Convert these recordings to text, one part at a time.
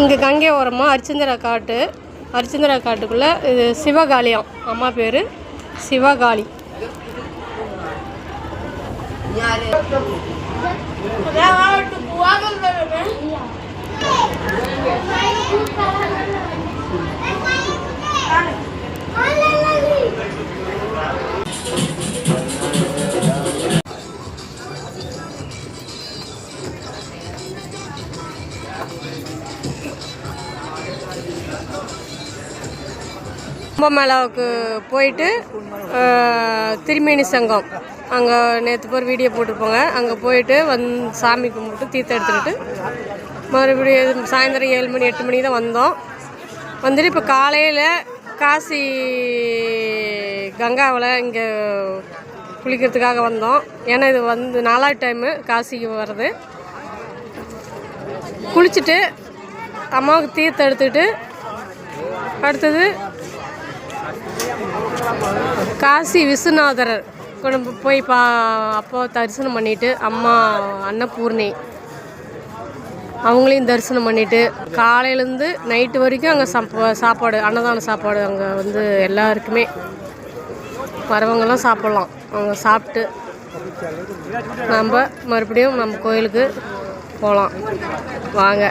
இங்கே கங்கை ஓரமாக அரிச்சந்திரா காட்டுக்குள்ளே இது சிவகாளியாம். அம்மா பேர் சிவகாளி. கும்பமேளாவுக்கு போயிட்டு திருமேனி சங்கம் அங்கே நேற்று பேர் வீடியோ போட்டிருப்போங்க. அங்கே போயிட்டு சாமி கும்பிட்டு தீர்த்தம் எடுத்துக்கிட்டு மறுபடியும் சாயந்தரம் 7 மணி 8 மணி தான் வந்தோம். வந்துட்டு இப்போ காலையில் காசி கங்காவில் இங்கே குளிக்கிறதுக்காக வந்தோம். ஏன்னா இது 4வது டைமு காசிக்கு வர்றது. குளிச்சுட்டு அம்மாவுக்கு தீர்த்தம் எடுத்துக்கிட்டு அடுத்தது காசி விஸ்வநாதர் போய் அப்போ தரிசனம் பண்ணிவிட்டு அம்மா அன்னபூர்ணி அவங்களையும் தரிசனம் பண்ணிவிட்டு காலையிலேருந்து நைட்டு வரைக்கும் அங்கே சாப்பாடு அன்னதான சாப்பாடு அங்கே எல்லாருக்குமே வரவங்கெல்லாம் சாப்பிட்லாம். அவங்க சாப்பிட்டு நம்ம மறுபடியும் நம்ம கோயிலுக்கு போகலாம். வாங்க.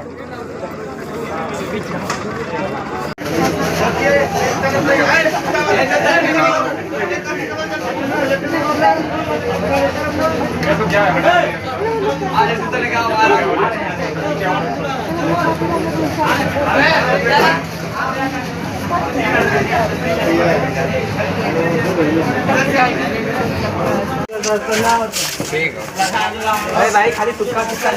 भाई खाली तुक्का तुक्का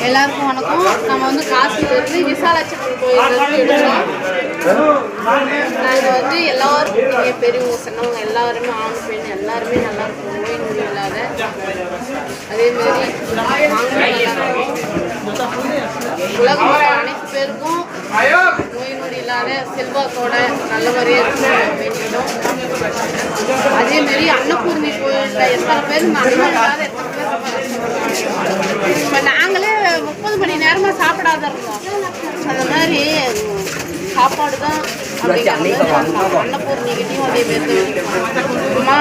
எல்லாருக்கும் வணக்கம். நம்ம காசிலிருந்து விசாலாட்சி கோயில் எடுத்தோம். நாங்கள் எல்லாரும் பெரியவங்க சின்னவங்க எல்லாருமே ஆண் பெண் எல்லாருமே நல்லா இருக்கும். நோய் நொடி இல்லாத அதேமாரி உலகம் அனைத்து பேருக்கும் நோய் நொடி இல்லாத செல்வாக்கோட நல்ல முறையாக இருக்கும் வேண்டிடும். அதேமாரி அன்னபூர்ணி கோயிலில் எத்தனை பேர் அன்னம் இல்லாத எத்தனை பேர் இப்போ நாங்களே 30 மணி நேரமாக சாப்பிடாத இருந்தோம். அந்த மாதிரி சாப்பாடு தான் அன்னபூர்ணிக்கிட்டையும் அதேமாரி அம்மா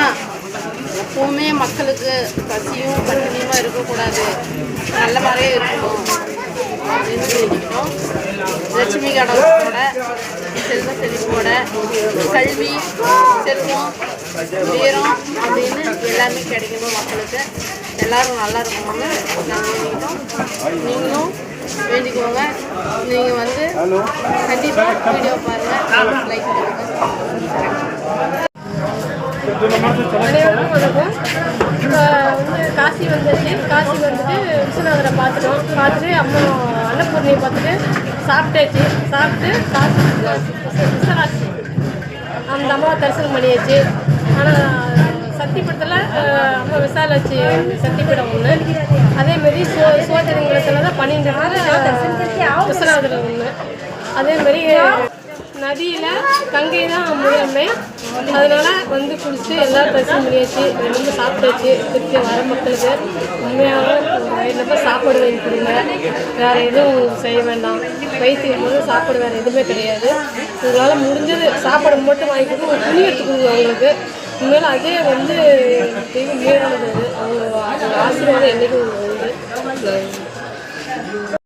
எப்பவுமே மக்களுக்கு பசியும் பட்டினியுமா இருக்கக்கூடாது, நல்ல மாதிரியே இருக்கணும் அப்படின்னு சொல்லிக்கிட்டோம். லட்சுமி கடவுளோட செல்வ செழிப்போட கல்வி செல்வம் வீரம் அப்படின்னு எல்லாமே கிடைக்கணும். மக்களுக்கு எல்லோரும் நல்லா இருக்கணும்னு நாங்கள் வேண்டிக்கிட்டோம். நீங்களும் வேண்டிக்கோங்க. நீங்கள் கண்டிப்பாக வீடியோ பாருங்கள், லைக் பண்ணுங்கள். அனைவருக்கும் வணக்கம். இப்போ காசி வந்துட்டு விஸ்வநாதரை பார்த்துட்டு அம்மா அன்னபூர்ணியை பார்த்துட்டு சாப்பிட்டு காசி விசாலாட்சி அந்த அம்மாவை தரிசனம் பண்ணியாச்சு. ஆனால் சக்திபீடத்தில் அம்மா விசாலாட்சி சக்திபீடம் ஒன்று, அதேமாரி சோதனைங்களத்தில் தான் 12 விஸ்வநாதர் ஒன்று. அதேமாரி நதியில் கங்கை தான் முதன்மை. அதனால் குளிச்சுட்டு எல்லோரும் தரிசனம் பண்ணியாச்சு. ரொம்ப சாப்பிட்டாச்சு. திருப்பி வர மக்களுக்கு உண்மையாக வயிறுல சாப்பாடு வாங்கி கொடுங்க. வேறு எதுவும் செய்ய வேண்டாம். வயிற்றுக்கு போது சாப்பாடு வேறு எதுவுமே கிடையாது. உங்களால் முடிஞ்சது சாப்பாடு மட்டும் வாங்கி கொடுத்து ஒரு துணி எடுத்து கொடுங்க அவங்களுக்கு. உண்மையில அதே தெய்வம் மீறானது. அவங்க ஆசீர்வாதம் என்றைக்கும் உண்டு.